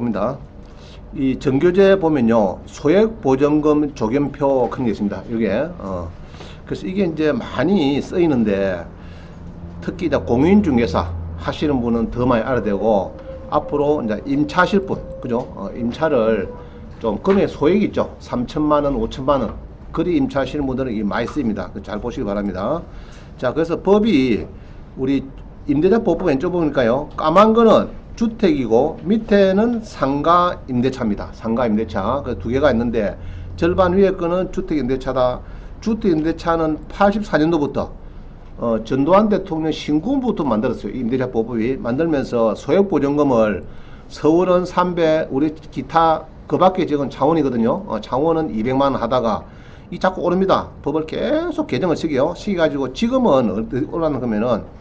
봅니다. 이 정교재 보면요, 소액보전금 조견표 그런 게 있습니다. 이게 그래서 이게 이제 많이 쓰이는데 특히 이제 공인중개사 하시는 분은 더 많이 알아야 되고, 앞으로 이제 임차하실 분, 그죠? 임차를 좀 금액 소액 있죠. 3천만 원, 5천만 원. 그리 임차하시는 분들은 이 많이 쓰입니다. 잘 보시기 바랍니다. 자, 그래서 법이 우리 임대차법 왼쪽 보니까요, 까만 거는 주택이고 밑에는 상가 임대차입니다. 상가 임대차. 그 두 개가 있는데 절반 위에 거는 주택 임대차다. 주택 임대차는 84년도부터 전두환 대통령 신군부터 만들었어요. 임대차법이 만들면서 소액보전금을 서울은 300, 우리 기타 그 밖에 지금 창원이거든요. 창원은 200만 원 하다가 이 자꾸 오릅니다. 법을 계속 개정을 시켜가지고 지금은 올라가는 거면은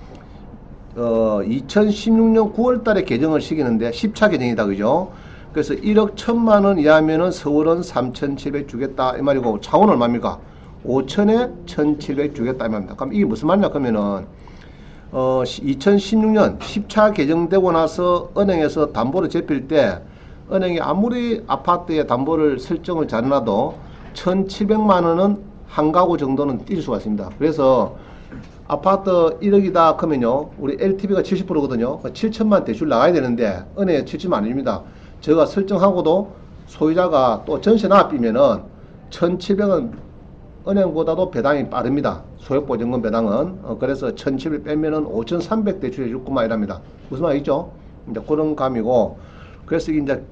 2016년 9월 달에 개정을 시키는데 10차 개정이다. 그죠? 그래서 1억 1천만 원 이하면은 서울은 3,700 주겠다. 이 말이고, 창원은 얼마입니까? 5천에 1,700 주겠다. 이 말입니다. 그럼 이게 무슨 말이냐? 그러면은, 2016년 10차 개정되고 나서 은행에서 담보를 잡힐 때, 은행이 아무리 아파트에 담보를 설정을 잘해놔도 1,700만 원은 한 가구 정도는 뛸 수가 있습니다. 그래서 아파트 1억이다 그러면요, 우리 LTV가 70%거든요. 7천만 대출 나가야 되는데 은행에 7천만 아닙니다. 제가 설정하고도 소유자가 또 전세 납입면은 1,700은 은행보다도 배당이 빠릅니다. 소액보전금 배당은. 그래서 1,700 빼면은 5,300 대출해 줄 것만 이랍니다. 무슨 말이죠? 이제 그런 감이고, 그래서 이제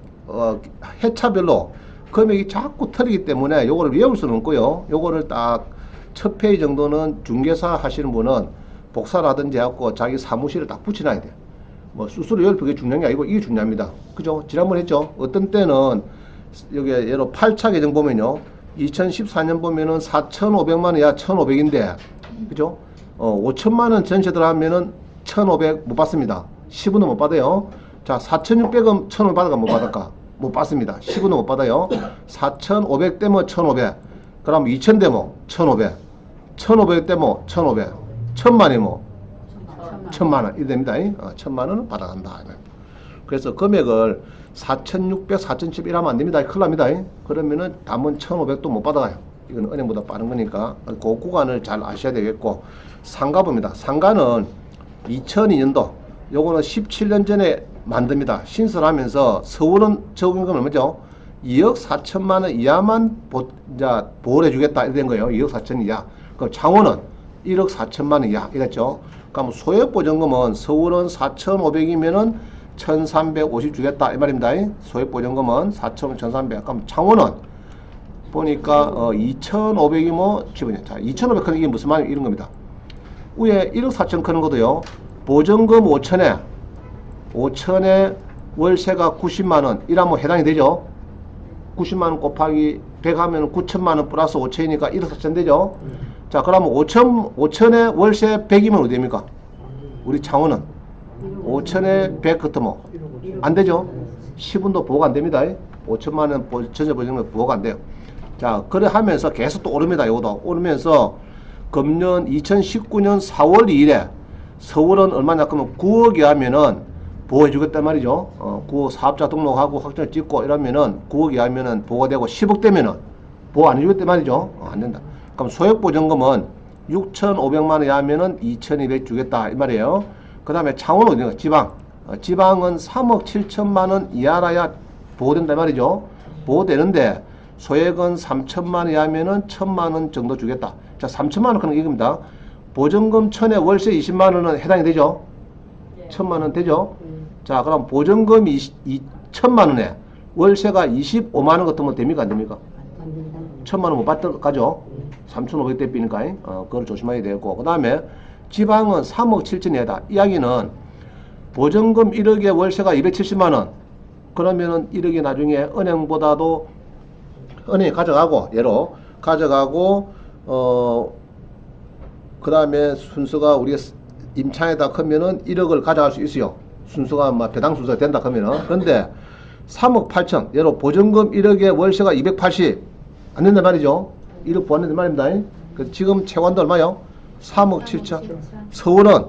회차별로 금액이 자꾸 틀리기 때문에 요거를 외울 수는 없고요. 요거를 딱 첫 페이지 정도는 중개사 하시는 분은 복사를 하든지 해갖고 자기 사무실에 딱 붙여놔야 돼요. 뭐 수수료 열 그게 중요한 게 아니고 이게 중요합니다. 그죠? 지난번에 했죠? 어떤 때는 여기 예로 8차 개정 보면요, 2014년 보면은 4,500만 원 이하 1,500인데, 그죠? 5천만 원 전세 들어가면은 1,500 못 받습니다. 10원도 못 받아요. 자, 4,600원 1,500 받을까 못 받을까? 못 받습니다. 10원도 못 받아요. 4,500 되면 1,500. 그럼 2,000 되면 1,500. 1,500 되면 1,500. 1,000만이 뭐 1,000만 원. 이래 됩니다. 1,000만 원은 받아간다. 그래서 금액을 4,600, 4,700 이러면 안 됩니다. 큰일 납니다. 그러면은 담은 1,500도 못 받아가요. 이건 은행보다 빠른 거니까 그 구간을 잘 아셔야 되겠고, 상가봅니다. 상가는 2002년도, 요거는 17년 전에 만듭니다. 신설하면서 서울은 적용금은 얼마죠? 2억 4천만 원 이하만 보호해 주겠다 이렇게 된 거예요. 2억 4천 이하. 그럼 창원은 1억 4천만 원 이하 이랬죠. 그럼 소액보전금은 서울은 4,500이면은 1,350 주겠다 이 말입니다. 소액보전금은 4,000, 1,300. 그럼 창원은 보니까 2,500이 뭐 기본이야. 자, 2,500 크는 이게 무슨 말이야? 이런 겁니다. 위에 1억 4천 크는 거도요. 보전금 5천에 월세가 90만 원 이라면 해당이 되죠. 90만 원 곱하기 100 하면 9천만 원 플러스 5천이니까 1억 4천 되죠. 자, 그러면 5천에 월세 100이면 어디 됩니까? 우리 창원은 5천에 100 같으면 안 되죠. 10원도 보호가 안 됩니다. 5천만 원 전세 보증금 보호가 안 돼요. 자, 그래 하면서 계속 또 오릅니다. 이것도 오르면서 금년 2019년 4월 2일에 서울은 얼마냐 그러면 9억이 하면은 보호해 주겠단 말이죠. 9억 사업자 등록하고 확정을 찍고 이러면은 9억이 하면은 보호가 되고 10억 되면은 보호 안 해주겠단 말이죠. 안 된다. 그럼 소액보전금은 6,500만 원이 하면은 2,200 주겠다 이 말이에요. 그 다음에 창원은 어디가? 지방. 지방은 3억 7천만 원 이하라야 보호된다 말이죠. 보호되는데 소액은 3천만 원 이하면은 1,000만 원 정도 주겠다. 자, 3천만 원 그런 게 이겁니다. 보전금 1,000에 월세 20만 원은 해당이 되죠. 1,000만 원 되죠. 자, 그럼 보전금 2천만 원에 월세가 25만 원 같으면 됩니까? 안 됩니까? 1,000만 원 못 받가죠. 3,500 대비니까 그걸 조심해야 되고, 그 다음에 지방은 3억 7천이다. 이야기는 보전금 1억에 월세가 270만 원. 그러면은 1억이 나중에 은행보다도 은행이 가져가고, 예로 가져가고, 그 다음에 순서가 우리가 임차에다 크면은 1억을 가져갈 수 있어요. 순서가 막 배당 순서가 된다 그러면은. 그런데 3억 8천, 예로 보전금 1억에 월세가 280 안 된단 말이죠. 1억 보완된단 말입니다. 지금 채권도 얼마요? 3억 7천. 서울은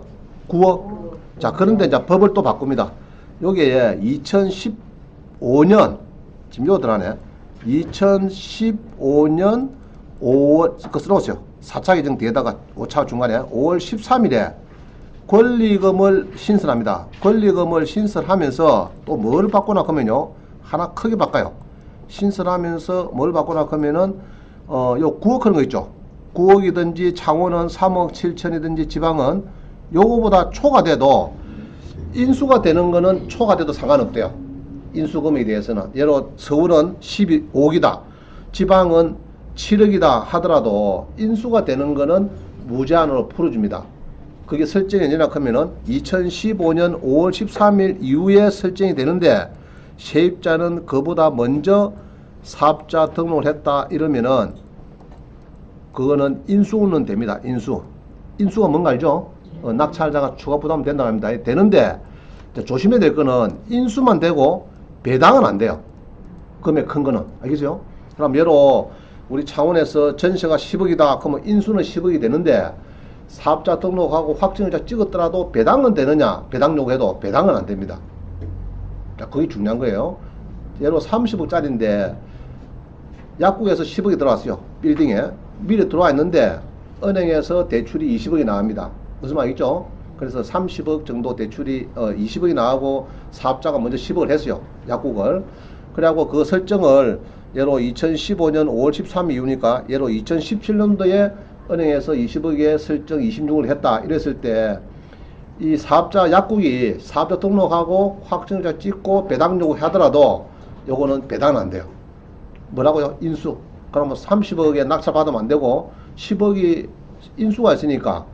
9억. 자, 그런데 이제 법을 또 바꿉니다. 여기에 2015년 지금 요 들어가네. 2015년 5월 그 써놓으세요. 4차 개정 뒤에다가 5차 중간에 5월 13일에 권리금을 신설합니다. 권리금을 신설하면서 또 뭘 바꾸나 하면요. 하나 크게 바꿔요. 신설하면서 뭘 바꾸나 하면은 요 9억 하는 거 있죠. 9억이든지 창원은 3억 7천이든지 지방은 요거보다 초과돼도 인수가 되는 거는 초과돼도 상관없대요. 인수금액에 대해서는. 예로 서울은 12억이다. 지방은 7억이다 하더라도 인수가 되는 거는 무제한으로 풀어줍니다. 그게 설정이 언제나 하면은 2015년 5월 13일 이후에 설정이 되는데 세입자는 그보다 먼저 사업자 등록을 했다 이러면은 그거는 인수는 됩니다. 인수가 뭔가 알죠? 낙찰자가 추가 부담 된다고 합니다. 되는데 조심해야 될 거는 인수만 되고 배당은 안 돼요. 금액 큰 거는. 알겠죠? 그럼 예로 우리 창원에서 전세가 10억이다. 그러면 인수는 10억이 되는데 사업자 등록하고 확정일자 찍었더라도 배당은 되느냐? 배당 요구해도 배당은 안 됩니다. 자, 그게 중요한 거예요. 예로 30억짜리인데 약국에서 10억이 들어왔어요. 빌딩에. 미리 들어와 있는데 은행에서 대출이 20억이 나옵니다. 무슨 말이죠? 그래서 30억 정도 대출이 20억이 나오고 사업자가 먼저 10억을 했어요. 약국을. 그래갖고 그 설정을 예로 2015년 5월 13일 이후니까 예로 2017년도에 은행에서 20억에 설정 26을 했다. 이랬을 때 이 사업자 약국이 사업자 등록하고 확정자 찍고 배당 요구 하더라도 요거는 배당은 안 돼요. 뭐라고요? 인수. 그러면 30억에 낙찰 받으면 안 되고 10억이 인수가 있으니까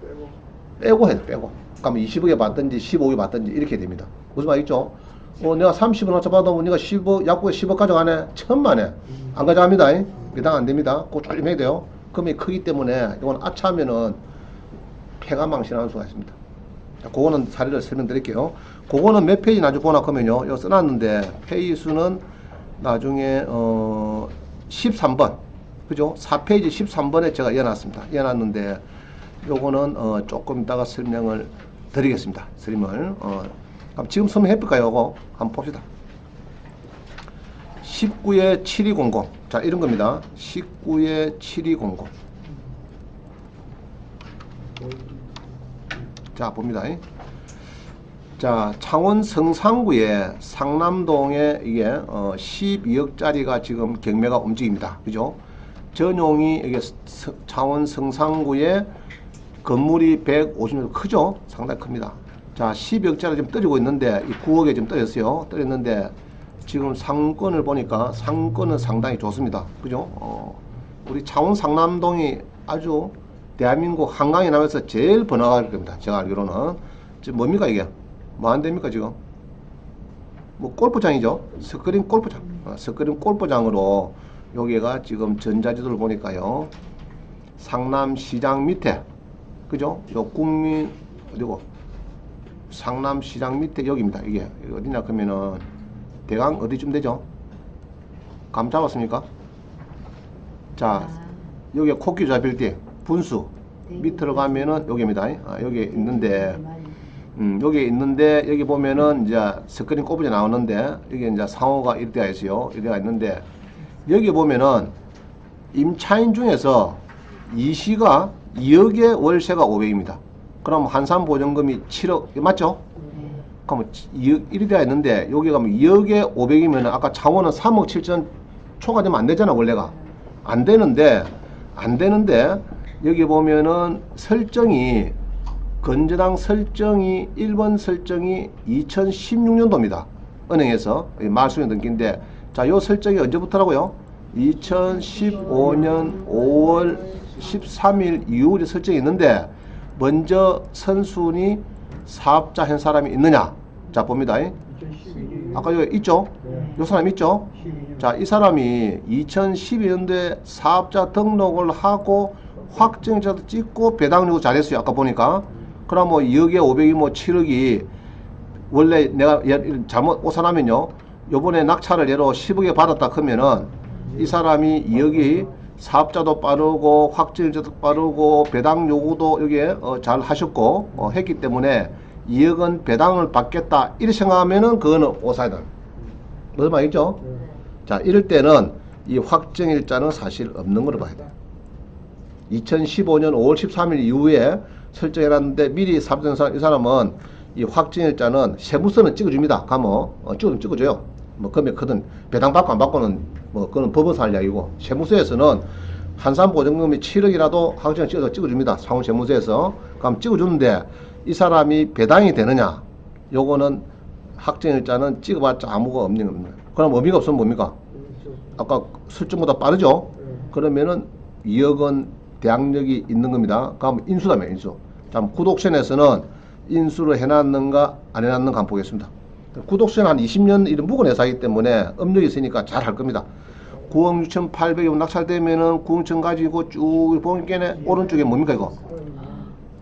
빼고 해도 빼고. 그러면 20억에 받든지 15억에 받든지 이렇게 됩니다. 무슨 말이죠? 내가 30억 낙찰 받으면 네가 10억 약국에 10억 가져가네. 천만에 안 가져갑니다. 배당 안 됩니다. 그거 조심해야 돼요. 금액이 크기 때문에 이건 아차하면은 폐가 망신하는 수가 있습니다. 자, 그거는 사례를 설명드릴게요. 그거는 몇 페이지 나중에 보나 하면요. 이거 써놨는데 페이지 수는 나중에 13번 그죠? 4페이지 13번에 제가 이어놨습니다. 이어놨는데 요거는 조금 이따가 설명을 드리겠습니다. 그럼 지금 설명해 볼까요? 요거 한번 봅시다. 19의 7200 자 이런 겁니다. 19의 7200 자 봅니다. 자 창원 성산구에 상남동에 이게 12억짜리가 지금 경매가 움직입니다. 그죠? 전용이 이게 창원 성산구에 건물이 150m 크죠? 상당히 큽니다. 자 12억짜리 지금 떨어지고 있는데 이 9억에 지금 떨어졌어요. 떨어졌는데 지금 상권을 보니까 상권은 상당히 좋습니다. 그죠? 우리 창원 상남동이 아주 대한민국 한강에 나면서 제일 번화가일 겁니다. 제가 알기로는. 지금 뭡니까 이게? 뭐 안 됩니까 지금? 뭐 골프장이죠. 스크린 골프장. 스크린 골프장으로 여기가 지금 전자지도를 보니까요. 상남시장 밑에 그죠? 요 국민 어디고? 상남시장 밑에 여기입니다. 이게 어디냐 그러면은 대강 어디쯤 되죠? 감 잡았습니까? 자 여기 코끼리 잡힐 때 분수 밑으로 가면은 여기입니다. 여기 있는데 여기 있는데 여기 보면은 이제 스크린 꼽이 나오는데 여기 이제 상호가 이렇게 있어요. 이렇게 있는데 여기 보면은 임차인 중에서 이시가 2억에 월세가 500입니다. 그럼 한산보증금이 7억 맞죠? 그럼 2억 1이 되어 있는데 여기 가면 2억에 500이면 아까 창원은 3억 7천 초과되면 안 되잖아. 원래가 안 되는데 여기 보면은 설정이 건전항 설정이 1번 설정이 2016년도입니다. 은행에서 말소년 등기인데 자, 요 설정이 언제부터라고요? 2015년 5월 13일 이후에 설정이 있는데 먼저 선순위 사업자 한 사람이 있느냐? 자, 봅니다. 아까 여기 있죠? 요 사람 있죠? 자, 이 사람이 2012년도에 사업자 등록을 하고 확정자도 찍고 배당 요구 잘했어요. 아까 보니까. 그럼 뭐 2억에 500이 뭐 7억이 원래 내가 잘못 오산하면요. 요번에 낙찰을 예로 10억에 받았다 그러면은 이 사람이 2억이 사업자도 빠르고 확정자도 빠르고 배당 요구도 여기에 잘 하셨고 했기 때문에 2억은 배당을 받겠다 이렇게 생각하면은 그거는 오사이다. 무슨 말이죠? 자, 이럴 때는 이 확정일자는 사실 없는 걸로 봐야 돼요. 2015년 5월 13일 이후에 설정해놨는데 미리 삽입된 사람, 이 사람은 이 확정일자는 세무서는 찍어줍니다. 가면 찍어줘요. 뭐 금액 크든 배당 받고 안 받고는 뭐 그건 법원서 할 이야기고, 세무서에서는 한산 보증금이 7억이라도 확정을 찍어줍니다. 상호세무서에서. 그럼 찍어주는데 이 사람이 배당이 되느냐? 요거는 확정일자는 찍어봤자 아무가 없는 겁니다. 그럼 의미가 없으면 뭡니까? 아까 설정보다 빠르죠? 그러면은 2억 원 대항력이 있는 겁니다. 그럼 인수다며, 인수. 자, 구독선에서는 인수를 해놨는가 안 해놨는가 한번 보겠습니다. 구독선 한 20년 이런 묵은 회사이기 때문에 업력이 있으니까 잘 할 겁니다. 9억 6,800원 낙찰되면은 9억천 가지고 쭉 보니까 오른쪽에 뭡니까 이거?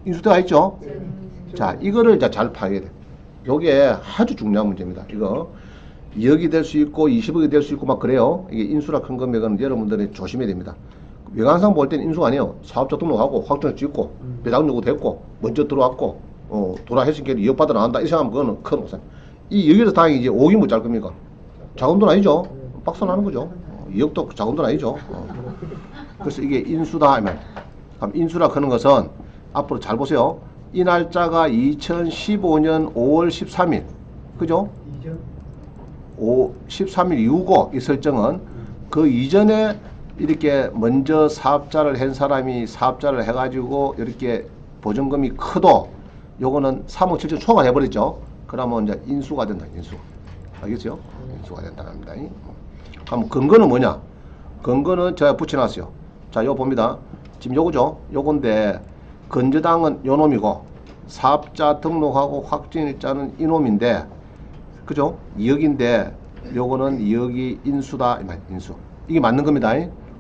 인수대가 있죠? 자, 이거를 이제 잘 파야 돼. 요게 아주 중요한 문제입니다. 이거 2억이 될 수 있고 20억이 될 수 있고 막 그래요. 이게 인수라 큰 금액은 여러분들이 조심해야 됩니다. 외관상 볼 때는 인수가 아니에요. 사업자 등록하고 확정을 짓고 배당 요구 됐고 먼저 들어왔고 돌아했으니까 2억 받아 나간다 이 생각하면 그거는 큰 오산. 이 여기서 다행히 이제 5억이 못 짤 겁니까? 작은 돈 아니죠? 박수 나는 거죠. 2억도 작은 돈 아니죠. 그래서 이게 인수다 이말. 그럼 인수라 하는 것은 앞으로 잘 보세요. 이 날짜가 2015년 5월 13일 그죠? 13일 이후고 이 설정은 그 이전에 이렇게 먼저 사업자를 한 사람이 사업자를 해가지고 이렇게 보증금이 커도 요거는 3억 7천 초과해버렸죠. 그러면 이제 인수가 된다. 인수. 알겠죠? 인수가 된다 합니다. 그럼 근거는 뭐냐? 근거는 제가 붙여놨어요. 자, 요거 봅니다. 지금 요거죠? 요건데 건저당은 요놈이고 사업자 등록하고 확정일자는 이놈인데 그죠? 2억인데 요거는 2억이 인수다. 인수. 이게 맞는 겁니다.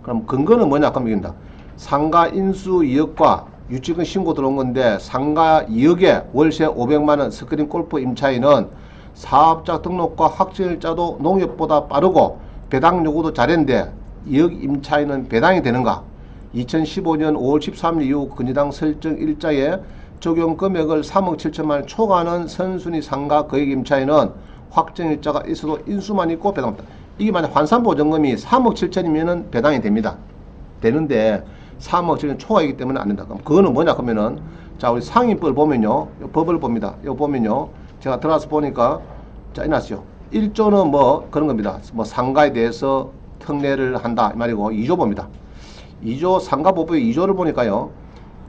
그럼 근거는 뭐냐? 그럼 이긴다. 상가 인수 2억과 유치금 신고 들어온 건데 상가 2억에 월세 500만원 스크린 골프 임차인은 사업자 등록과 확정일자도 농협보다 빠르고 배당 요구도 잘했는데 2억 임차인은 배당이 되는가? 2015년 5월 13일 이후 건저당 설정 일자에 적용 금액을 3억 7천만원 초과하는 선순위 상가 거액 임차인은 확정일자가 있어도 인수만 있고 배당합니다. 이게 만약 환산보증금이 3억 7천이면은 배당이 됩니다. 되는데 3억 7천 초과이기 때문에 안 된다. 그럼 그거는 뭐냐 그러면은 자, 우리 상위법을 보면요. 요 법을 봅니다. 요 보면요. 제가 들어가서 보니까 자, 이났어요. 1조는 뭐 그런 겁니다. 뭐 상가에 대해서 특례를 한다 이 말이고 2조 봅니다. 2조 상가보부의 2조를 보니까요.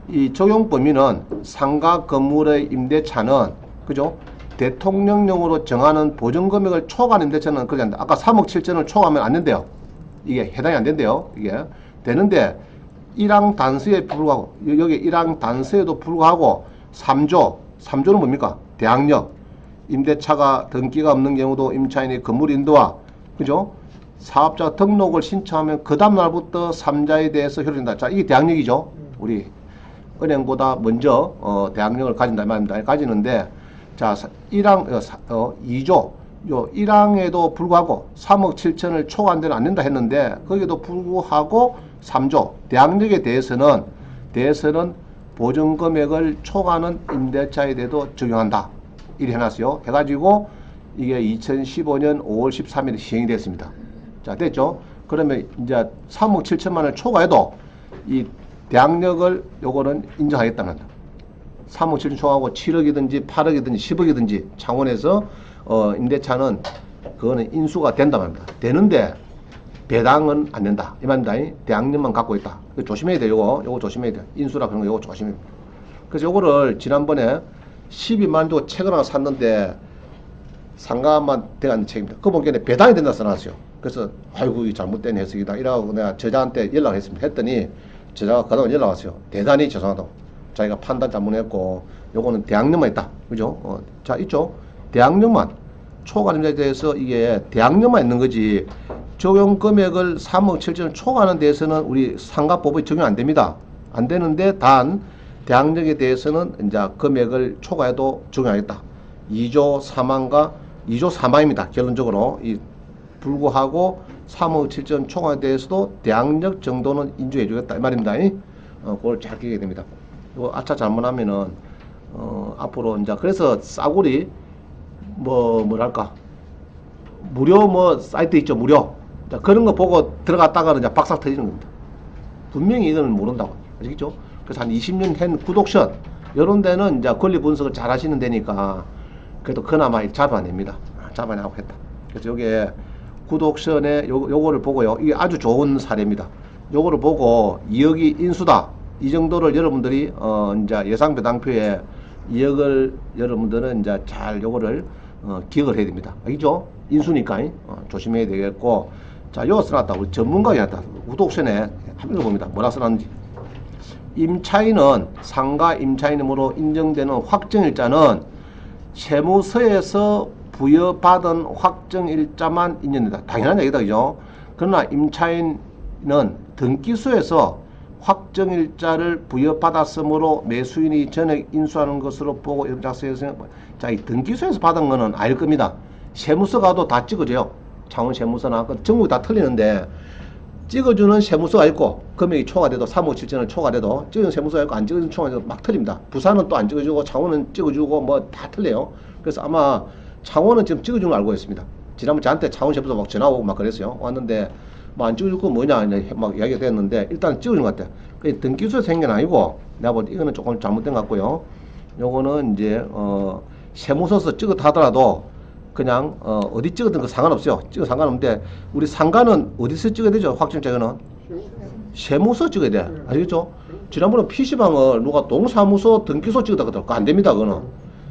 이 적용 범위는 상가 건물의 임대차는 그죠? 대통령령으로 정하는 보증금액을 초과하는 임대차는 그렇게 한다. 아까 3억 7천을 초과하면 안 된대요. 이게 해당이 안 된대요. 이게 되는데 1항 단서에 불구하고 여기 1항 단서에도 불구하고 3조는 뭡니까? 대항력 임대차가 등기가 없는 경우도 임차인의 건물 인도와 그죠? 사업자 등록을 신청하면 그 다음 날부터 3자에 대해서 효력된다. 자, 이게 대항력이죠. 우리 은행보다 먼저 대항력을 가진다 말입니다. 가지는데 자, 1항 2조 요 1항에도 불구하고 3억 7천을 초과한 데는 안 된다 했는데 거기에도 불구하고 3조 대항력에 대해서는 보증금액을 초과하는 임대차에 대해도 적용한다. 이렇게 해놨어요. 해가지고 이게 2015년 5월 13일 시행이 됐습니다. 자, 됐죠? 그러면 이제 3억 7천만을 초과해도 이 대항력을 요거는 인정하겠다는 3억 7천 초과하고 7억이든지 8억이든지 10억이든지 창원에서 임대차는 그거는 인수가 된다 말입니다. 되는데 배당은 안 된다. 이 말입니다. 대항력만 갖고 있다. 조심해야 돼요. 요거 조심해야 돼요. 인수라 그런 거 요거 조심해야 돼요. 그래서 요거를 지난번에 12만 주 책을 하나 샀는데 상가만 돼가는 책입니다. 그거 보니까 배당이 된다 써놨어요. 그래서 아이고 이 잘못된 해석이다 이라고 내가 저자한테 연락을 했습니다. 했더니 저자가 그동안 연락 왔어요. 대단히 죄송하다고. 자기가 판단 잘못했고 요거는 대항력만 있다. 그죠? 자, 있죠? 대항력만 초과 임대에 대해서 이게 대항력만 있는 거지 적용 금액을 3억 7천을 초과하는 데에서는 우리 상가법이 적용 안 됩니다. 안 되는데 단 대항력에 대해서는 이제 금액을 초과해도 적용하겠다. 2조 4만과 2조 4만입니다. 결론적으로 이 불구하고 3억 7천 초과에 대해서도 대항력 정도는 인정해 주겠다 이 말입니다. 그걸 잘 기억해야 됩니다. 이거 아차 잘못하면은 앞으로 이제 그래서 싸구리 뭐랄까 무료 뭐 사이트 있죠, 무료. 자, 그런 거 보고 들어갔다가는 이제 박살 터지는 겁니다. 분명히 이거는 모른다고. 아시겠죠? 그래서 한 20년 한 구독션, 요런 데는 이제 권리 분석을 잘 하시는 데니까 그래도 그나마 잡아냅니다. 잡아내고 했다. 그래서 요게 구독션에 요거를 보고요. 이게 아주 좋은 사례입니다. 요거를 보고 2억이 인수다. 이 정도를 여러분들이 이제 예상배당표에 2억을 여러분들은 이제 잘 요거를 기억을 해야 됩니다. 알겠죠? 인수니까 조심해야 되겠고. 자, 요거 써놨다. 우리 전문가가 했다. 구독션에 한번 읽어봅니다. 뭐라 써놨는지. 임차인은 상가 임차인으로 인정되는 확정일자는 세무서에서 부여받은 확정일자만 인정된다. 당연한 얘기다, 그죠? 그러나 임차인은 등기소에서 확정일자를 부여받았으므로 매수인이 전액 인수하는 것으로 보고 작성해서, 자, 이 등기소에서 받은 거는 알 겁니다. 세무서 가도 다 찍어줘요. 창원 세무서나 전국이 다 틀리는데 찍어주는 세무서가 있고 금액이 초과돼도 3억 7천원 초과돼도 찍어주는 세무서가 있고 안 찍어주는 초과돼도 막 틀립니다. 부산은 또 안 찍어주고 창원은 찍어주고 뭐 다 틀려요. 그래서 아마 창원은 지금 찍어주는 걸 알고 있습니다. 지난번 저한테 창원 세무서 막 전화 오고 막 그랬어요. 왔는데 뭐 안 찍어줄 거 뭐냐 막 이야기가 됐는데 일단 찍어준 것 같아요. 그 등기소에 생긴 건 아니고 내가 볼 때 이거는 조금 잘못된 것 같고요. 요거는 이제 세무서에서 찍었다 하더라도 그냥 어디 찍었든 그 상관없어요. 찍어 상관없는데 우리 상가는 어디서 찍어야 되죠? 확정자료는 세무서 찍어야 돼. 아시겠죠? 지난번에 PC방을 누가 동사무소 등기소 찍었다 그러더라고. 그거 안 됩니다. 그거는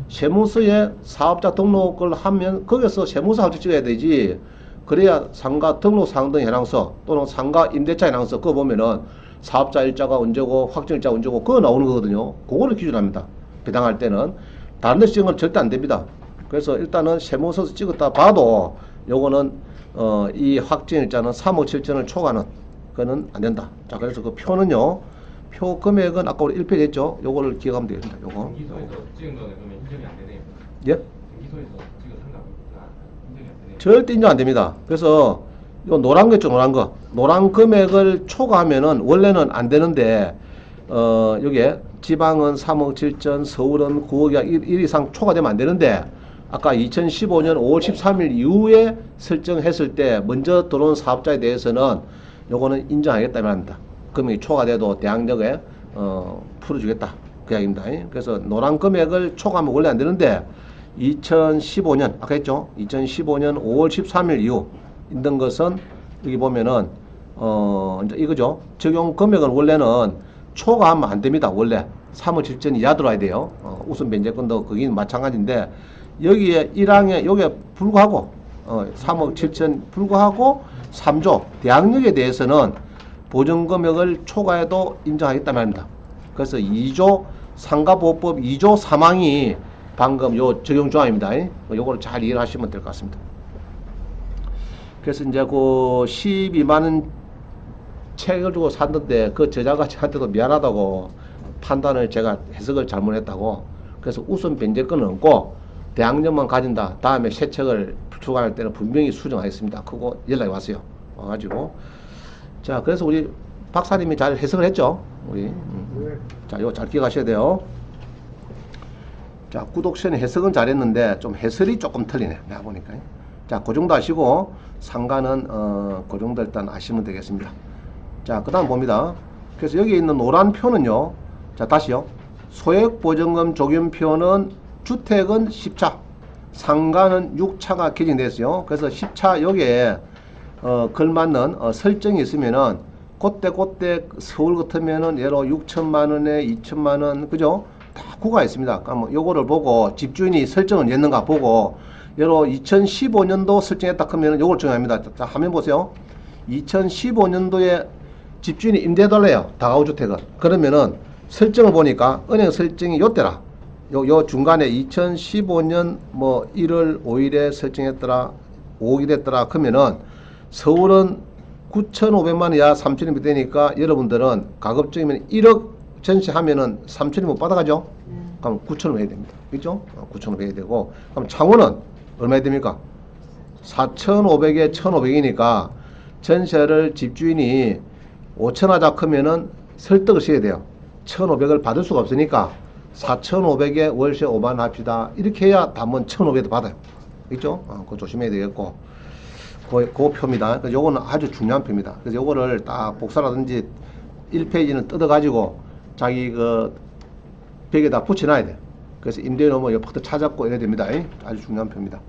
세무서에 사업자 등록을 하면 거기서 세무서 합체 찍어야 되지. 그래야 상가 등록상 등 현황서 또는 상가 임대차 현황서 그거 보면은 사업자 일자가 언제고 확정일자 언제고 그거 나오는 거거든요. 그거를 기준합니다. 배당할 때는 다른 데 찍은 건 절대 안 됩니다. 그래서 일단은 세무서에서 찍었다 봐도 요거는 이 확정일자는 3억 7천을 초과하는 그거는 안 된다. 자, 그래서 그 표는요. 표 금액은 아까 우리 1페이지 했죠. 요거를 기억하면 되겠습니다. 요거. 등기소에서 찍은 거는 그러면 인정이 안 되네요. 예? 등기소에서 찍은 상가가 인정이 안 되네요. 절대 인정 안 됩니다. 그래서 요 노란 거 있죠, 노란 거. 노란 금액을 초과하면은 원래는 안 되는데 요게 지방은 3억 7천, 서울은 9억 1 이상 초과되면 안 되는데 아까 2015년 5월 13일 이후에 설정했을 때 먼저 들어온 사업자에 대해서는 요거는 인정하겠다 말합니다. 금액이 초과돼도 대항력에 풀어주겠다 그 이야기입니다. 그래서 노란 금액을 초과하면 원래 안 되는데 2015년 아까 했죠. 2015년 5월 13일 이후 있는 것은 여기 보면은 이제 이거죠. 적용 금액은 원래는 초과하면 안 됩니다. 원래 3억 7천 이하 들어와야 돼요. 우선 변제권도 거긴 마찬가지인데 여기에 1항에 요게 불구하고 3억 7천 불구하고 3조 대항력에 대해서는 보정금액을 초과해도 인정하겠다 말입니다. 그래서 2조 상가보호법 2조 3항이 방금 요 적용 조항입니다. 요거를 잘 이해를 하시면 될 것 같습니다. 그래서 이제 그 12만원 책을 주고 샀는데 그 저자가 저한테도 미안하다고 판단을 제가 해석을 잘못했다고 그래서 우선 변제권은 없고 대항력만 가진다. 다음에 새 책을 출간할 때는 분명히 수정하겠습니다. 그거 연락이 왔어요. 와가지고 자 그래서 우리 박사님이 잘 해석을 했죠. 우리 자 이거 잘 기억하셔야 돼요. 자 구독션의 해석은 잘했는데 좀 해설이 조금 틀리네. 내가 보니까 자 그 정도 하시고 상가는 그 정도 일단 아시면 되겠습니다. 자 그 다음 봅니다. 그래서 여기 있는 노란 표는요. 자 다시요. 소액보증금 적용표는 주택은 10차, 상가는 6차가 개정됐어요. 그래서 10차 여기에 걸맞는 설정이 있으면은 그때 서울 같으면은 예로 6천만원에 2천만원 그죠? 다 구가 있습니다. 그러면 요거를 보고 집주인이 설정을 했는가 보고 예로 2015년도 설정했다 그러면은 요걸 정합니다. 자 화면 보세요. 2015년도에 집주인이 임대달래요. 다가구주택은. 그러면은 설정을 보니까 은행 설정이 요때라. 요 중간에 2015년 뭐 1월 5일에 설정했더라. 5억이 됐더라. 그러면은 서울은 9,500만 이하 3천이 되니까 여러분들은 가급적이면 1억 전시하면은 3천이 못 받아가죠? 그럼 9천을 해야 됩니다. 그죠? 9천을 해야 되고. 그럼 창원은 얼마 해야 됩니까? 4,500에 1,500이니까 전세를 집주인이 5천 하자 크면은 설득을 써야 돼요. 1,500을 받을 수가 없으니까 4,500에 월세 5만 합시다. 이렇게 해야 단문 1,500도 받아요. 있죠? 그거 조심해야 되겠고. 그 표입니다. 그래서 요거는 아주 중요한 표입니다. 그래서 요거를 딱 복사라든지 1페이지는 뜯어가지고 자기 그 벽에다 붙여놔야 돼. 그래서 임대인 오면 옆부터 찾았고 이래야 됩니다. 아주 중요한 표입니다.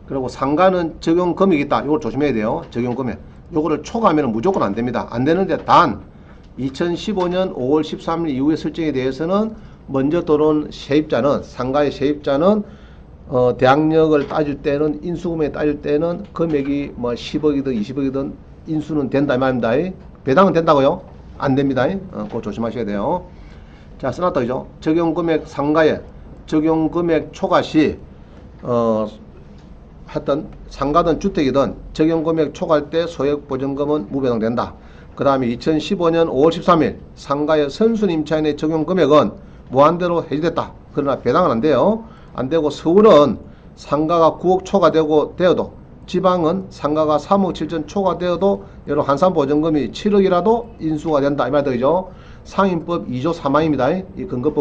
그리고 상가는 적용 금액이 있다. 이걸 조심해야 돼요. 적용 금액. 요거를 초과하면 무조건 안 됩니다. 안 되는데 단 2015년 5월 13일 이후의 설정에 대해서는 먼저 들어온 세입자는 상가의 세입자는 대항력을 따질 때는 인수금액 따질 때는 금액이 뭐 10억이든 20억이든 인수는 된다 이 말입니다. 배당은 된다고요? 안 됩니다. 그거 조심하셔야 돼요. 자, 써놨다 그죠? 적용금액 상가에 적용금액 초과 시 하여튼 상가든 주택이든 적용금액 초과할 때 소액보증금은 무배당된다. 그 다음에 2015년 5월 13일 상가의 선순임차인의 적용금액은 무한대로 해지됐다. 그러나 배당은 안 돼요. 안 되고 서울은 상가가 9억 초과되고 되어도 지방은 상가가 3억 7천 초과되어도 여러 한산보증금이 7억이라도 인수가 된다. 이 말이죠. 상임법 2조 3항입니다. 이 근거법